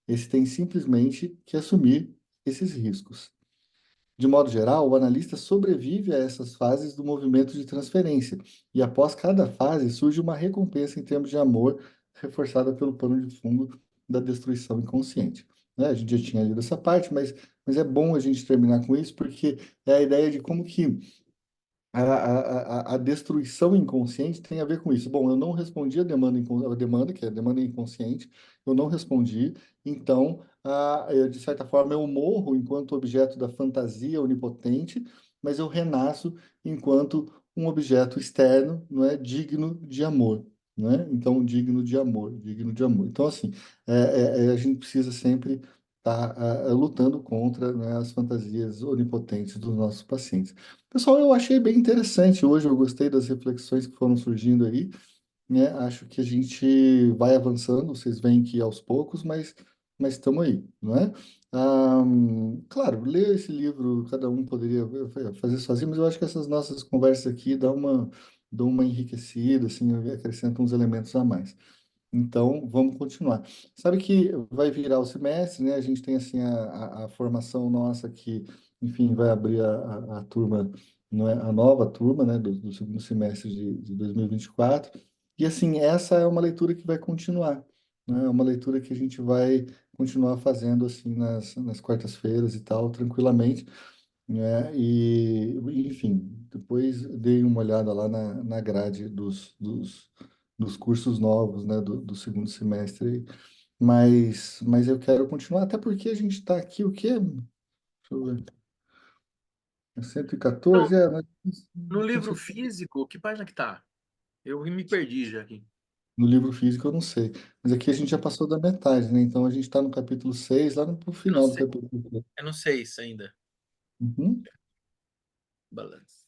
Esse tem simplesmente que assumir esses riscos. De modo geral, o analista sobrevive a essas fases do movimento de transferência, e após cada fase surge uma recompensa em termos de amor, reforçada pelo pano de fundo da destruição inconsciente. Né? A gente já tinha lido essa parte, mas é bom a gente terminar com isso, porque é a ideia de como que a destruição inconsciente tem a ver com isso. Bom, eu não respondi a demanda, que é a demanda inconsciente, eu não respondi, então, de certa forma, eu morro enquanto objeto da fantasia onipotente, mas eu renasço enquanto um objeto externo, não é, digno de amor, né? Então, digno de amor, digno de amor. Então, assim, a gente precisa sempre estar lutando contra, né, as fantasias onipotentes dos nossos pacientes. Pessoal, eu achei bem interessante hoje, eu gostei das reflexões que foram surgindo aí, né? Acho que a gente vai avançando, vocês veem que aos poucos, mas estamos aí, não é? Claro, ler esse livro, cada um poderia fazer sozinho, mas eu acho que essas nossas conversas aqui dão uma enriquecida, assim, acrescentam uns elementos a mais. Então, vamos continuar. Sabe que vai virar o semestre, né? A gente tem assim a formação nossa que, enfim, vai abrir a turma, não é? A nova turma, né? Do segundo semestre de 2024. E assim, essa é uma leitura que vai continuar, né? É uma leitura que a gente vai continuar fazendo assim nas quartas-feiras e tal, tranquilamente, né? E, enfim, depois dei uma olhada lá na grade dos cursos novos, né, do segundo semestre, mas eu quero continuar, até porque a gente está aqui, o quê? Deixa eu ver, é Então, 114? no Com livro certeza. físico, que página que tá? Eu me perdi já aqui. No livro físico eu não sei, mas aqui a gente já passou da metade, né? Então a gente está no capítulo 6 lá no Eu não final do sei, capítulo 6. eu não sei isso ainda. Uhum, Balanço.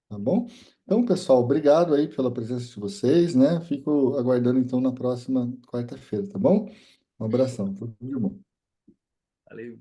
tá bom? Então, pessoal, obrigado aí pela presença de vocês, né? Fico aguardando então na próxima quarta-feira, tá bom? Um abração, tudo de bom. Valeu.